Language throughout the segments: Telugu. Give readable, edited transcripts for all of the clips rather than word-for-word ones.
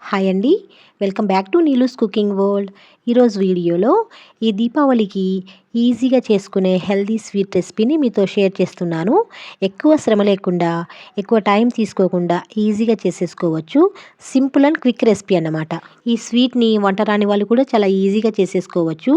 హాయ్ అండి. Welcome back to Neelu's cooking world. ఈరోజు వీడియోలో ఈ దీపావళికి ఈజీగా చేసుకునే హెల్తీ స్వీట్ రెసిపీని మీతో షేర్ చేస్తున్నాను. ఎక్కువ శ్రమ లేకుండా, ఎక్కువ టైం తీసుకోకుండా ఈజీగా చేసేసుకోవచ్చు. సింపుల్ అండ్ క్విక్ రెసిపీ అన్నమాట. ఈ స్వీట్ని వంట రాని వాళ్ళు కూడా చాలా ఈజీగా చేసేసుకోవచ్చు.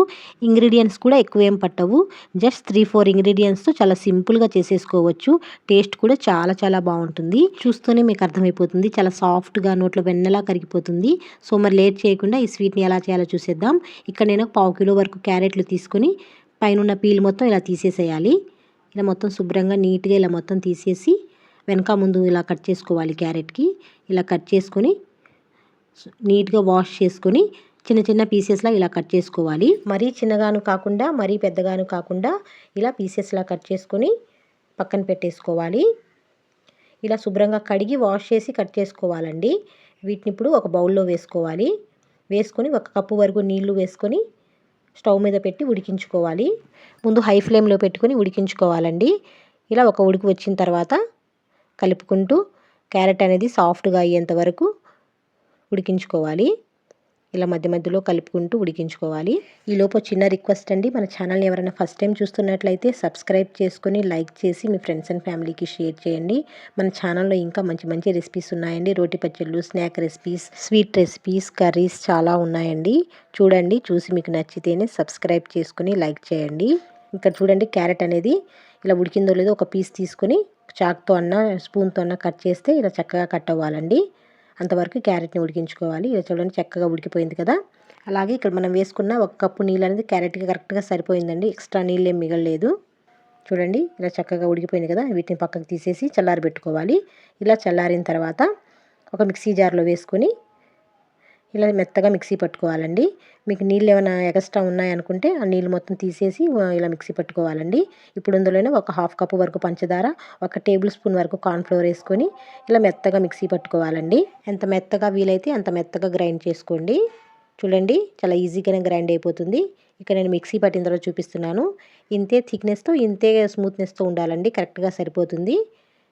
ఇంగ్రీడియంట్స్ కూడా ఎక్కువేం పట్టవు. జస్ట్ 3-4 ఇంగ్రీడియంట్స్తో చాలా సింపుల్గా చేసేసుకోవచ్చు. టేస్ట్ కూడా చాలా చాలా బాగుంటుంది. చూస్తూనే మీకు అర్థమైపోతుంది. చాలా సాఫ్ట్గా నోట్లో వెన్నలా కరిగిపోతుంది. సో మరి లేట్ చేయకుండా ఈ స్వీట్ని ఎలా చేయాలో చూసేద్దాం. ఇక్కడ నేను 1/2 కిలో వరకు క్యారెట్లు తీసుకొని పైన పీల్ మొత్తం ఇలా తీసేసేయాలి. ఇలా మొత్తం శుభ్రంగా నీట్గా ఇలా మొత్తం తీసేసి వెనక ముందు ఇలా కట్ చేసుకోవాలి. క్యారెట్కి ఇలా కట్ చేసుకొని నీట్గా వాష్ చేసుకొని చిన్న చిన్న పీసెస్లా ఇలా కట్ చేసుకోవాలి. మరీ చిన్నగాను కాకుండా మరీ పెద్దగాను కాకుండా ఇలా పీసెస్లా కట్ చేసుకొని పక్కన పెట్టేసుకోవాలి. ఇలా శుభ్రంగా కడిగి వాష్ చేసి కట్ చేసుకోవాలండి. వీటిని ఇప్పుడు ఒక బౌల్లో వేసుకోవాలి. వేసుకొని 1 కప్పు వరకు నీళ్లు వేసుకొని స్టవ్ మీద పెట్టి ఉడికించుకోవాలి. ముందు హై ఫ్లేమ్లో పెట్టుకొని ఉడికించుకోవాలండి. ఇలా ఒక ఉడికి వచ్చిన తర్వాత కలుపుకుంటూ క్యారెట్ అనేది సాఫ్ట్గా అయ్యేంత వరకు ఉడికించుకోవాలి. ఇలా మధ్య మధ్యలో కలుపుకుంటూ ఉడికించుకోవాలి. ఈలోపు చిన్న రిక్వెస్ట్ అండి, మన ఛానల్ని ఎవరైనా ఫస్ట్ టైం చూస్తున్నట్లయితే సబ్స్క్రైబ్ చేసుకొని లైక్ చేసి మీ ఫ్రెండ్స్ అండ్ ఫ్యామిలీకి షేర్ చేయండి. మన ఛానల్లో ఇంకా మంచి మంచి రెసిపీస్ ఉన్నాయండి. రోటి పచ్చళ్ళు, snack recipes, sweet recipes, curries చాలా ఉన్నాయండి. చూడండి, చూసి మీకు నచ్చితేనే సబ్స్క్రైబ్ చేసుకొని లైక్ చేయండి. ఇక్కడ చూడండి, క్యారెట్ అనేది ఇలా ఉడికిందో లేదో ఒక పీస్ తీసుకొని చాక్తో అన్న స్పూన్తో అన్న కట్ చేస్తే ఇలా చక్కగా కట్ అవ్వాలండి. అంతవరకు క్యారెట్ని ఉడికించుకోవాలి. ఇలా చూడండి, చక్కగా ఉడికిపోయింది కదా. అలాగే ఇక్కడ మనం వేసుకున్న 1 కప్పు నీళ్ళు అనేది క్యారెట్కి కరెక్ట్గా సరిపోయిందండి. ఎక్స్ట్రా నీళ్ళు ఏం మిగలలేదు. చూడండి, ఇలా చక్కగా ఉడికిపోయింది కదా. వీటిని పక్కకు తీసేసి చల్లారబెట్టుకోవాలి. ఇలా చల్లారిన తర్వాత ఒక మిక్సీ జార్లో వేసుకొని ఇలా మెత్తగా మిక్సీ పట్టుకోవాలండి. మీకు నీళ్ళు ఏమైనా ఎక్స్ట్రా ఉన్నాయనుకుంటే ఆ నీళ్ళు మొత్తం తీసేసి ఇలా మిక్సీ పట్టుకోవాలండి. ఇప్పుడు ఇందులోనే ఒక 1/2 కప్పు వరకు పంచదార, 1 టేబుల్ స్పూన్ వరకు కార్న్ఫ్లోర్ వేసుకొని ఇలా మెత్తగా మిక్సీ పట్టుకోవాలండి. ఎంత మెత్తగా వీలైతే అంత మెత్తగా గ్రైండ్ చేసుకోండి. చూడండి, చాలా ఈజీగానే గ్రైండ్ అయిపోతుంది. ఇక్కడ నేను మిక్సీ పట్టిన తర్వాత చూపిస్తున్నాను. ఇంతే థిక్నెస్తో, ఇంతే స్మూత్నెస్తో ఉండాలండి. కరెక్ట్గా సరిపోతుంది.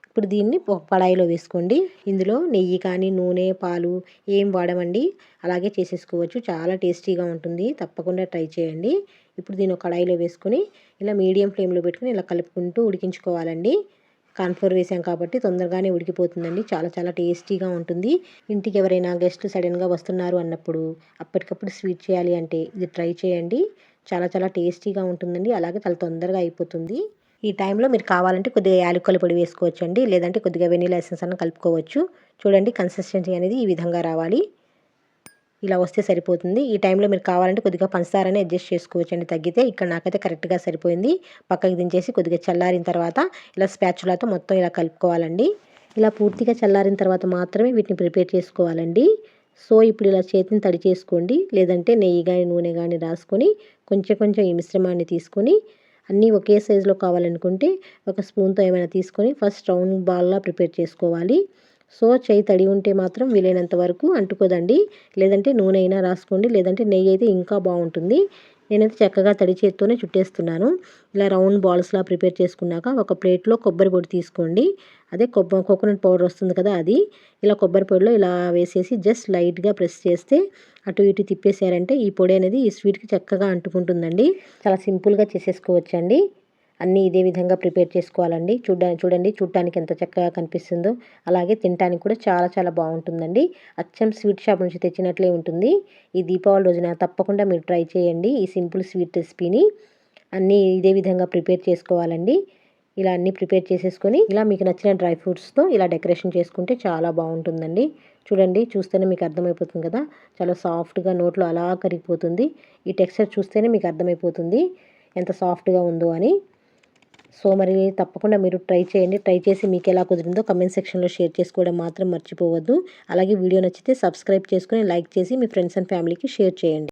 ఇప్పుడు దీన్ని ఒక కడాయిలో వేసుకోండి. ఇందులో నెయ్యి కానీ, నూనె, పాలు ఏం వాడమండి. అలాగే చేసేసుకోవచ్చు. చాలా టేస్టీగా ఉంటుంది. తప్పకుండా ట్రై చేయండి. ఇప్పుడు దీన్ని ఒక కడాయిలో వేసుకొని ఇలా మీడియం ఫ్లేమ్లో పెట్టుకొని ఇలా కలుపుకుంటూ ఉడికించుకోవాలండి. కార్న్ఫ్లోర్ వేసాం కాబట్టి తొందరగానే ఉడికిపోతుందండి. చాలా చాలా టేస్టీగా ఉంటుంది. ఇంటికి ఎవరైనా గెస్ట్లు సడన్గా వస్తున్నారు అన్నప్పుడు అప్పటికప్పుడు స్వీట్ చేయాలి అంటే ఇది ట్రై చేయండి. చాలా చాలా టేస్టీగా ఉంటుందండి. అలాగే చాలా తొందరగా అయిపోతుంది. ఈ టైంలో మీరు కావాలంటే కొద్దిగా యాలకుల పొడి వేసుకోవచ్చు అండి. లేదంటే కొద్దిగా వెనీలా ఎసెన్స్ అన్న కలుపుకోవచ్చు. చూడండి, కన్సిస్టెన్సీ అనేది ఈ విధంగా రావాలి. ఇలా వస్తే సరిపోతుంది. ఈ టైంలో మీరు కావాలంటే కొద్దిగా పంచదారని అడ్జస్ట్ చేసుకోవచ్చు అండి తగ్గితే. ఇక్కడ నాకైతే కరెక్ట్గా సరిపోయింది. పక్కకి దించేసి కొద్దిగా చల్లారిన తర్వాత ఇలా స్పాచులాతో మొత్తం ఇలా కలుపుకోవాలండి. ఇలా పూర్తిగా చల్లారిన తర్వాత మాత్రమే వీటిని ప్రిపేర్ చేసుకోవాలండి. సో ఇప్పుడు ఇలా చేతిని తడి చేసుకోండి. లేదంటే నెయ్యి కానీ, నూనె కానీ రాసుకొని కొంచెం కొంచెం ఈ మిశ్రమాన్ని తీసుకొని అన్నీ ఒకే సైజులో కావాలనుకుంటే ఒక స్పూన్తో ఏమైనా తీసుకొని ఫస్ట్ రౌండ్ బాల్లా ప్రిపేర్ చేసుకోవాలి. సో చేయి తడి ఉంటే మాత్రం వీలైనంత వరకు అంటుకోదండి. లేదంటే నూనె అయినా రాసుకోండి. లేదంటే నెయ్యి అయితే ఇంకా బాగుంటుంది. నేనైతే చక్కగా తడి చేత్తోనే చుట్టేస్తున్నాను. ఇలా రౌండ్ బాల్స్లా ప్రిపేర్ చేసుకున్నాక ఒక ప్లేట్లో కొబ్బరి పొడి తీసుకోండి. అదే కోకోనట్ పౌడర్ వస్తుంది కదా, అది ఇలా కొబ్బరి పొడిలో ఇలా వేసేసి జస్ట్ లైట్గా ప్రెస్ చేస్తే అటు ఇటు తిప్పేసారంటే ఈ పొడి అనేది ఈ స్వీట్కి చక్కగా అంటుకుంటుందండి. చాలా సింపుల్గా చేసేసుకోవచ్చండి. అన్నీ ఇదే విధంగా ప్రిపేర్ చేసుకోవాలండి. చూడండి చూడటానికి ఎంత చక్కగా కనిపిస్తుందో. అలాగే తినడానికి కూడా చాలా చాలా బాగుంటుందండి. అచ్చం స్వీట్ షాప్ నుంచి తెచ్చినట్లే ఉంటుంది. ఈ దీపావళి రోజున తప్పకుండా మీరు ట్రై చేయండి ఈ సింపుల్ స్వీట్ రెసిపీని. అన్నీ ఇదే విధంగా ప్రిపేర్ చేసుకోవాలండి. ఇలా అన్నీ ప్రిపేర్ చేసేసుకొని ఇలా మీకు నచ్చిన డ్రై ఫ్రూట్స్తో ఇలా డెకరేషన్ చేసుకుంటే చాలా బాగుంటుందండి. చూడండి, చూస్తేనే మీకు అర్థమైపోతుంది కదా. చాలా సాఫ్ట్గా నోట్లో అలా కరిగిపోతుంది. ఈ టెక్స్చర్ చూస్తేనే మీకు అర్థమైపోతుంది ఎంత సాఫ్ట్గా ఉందో అని. సో మరి తప్పకుండా మీరు ట్రై చేయండి. ట్రై చేసి మీకు ఎలా కుదిరిందో కమెంట్ సెక్షన్లో షేర్ చేసుకోవడం మాత్రం మర్చిపోవద్దు. అలాగే వీడియో నచ్చితే సబ్స్క్రైబ్ చేసుకొని లైక్ చేసి మీ ఫ్రెండ్స్ అండ్ ఫ్యామిలీకి షేర్ చేయండి.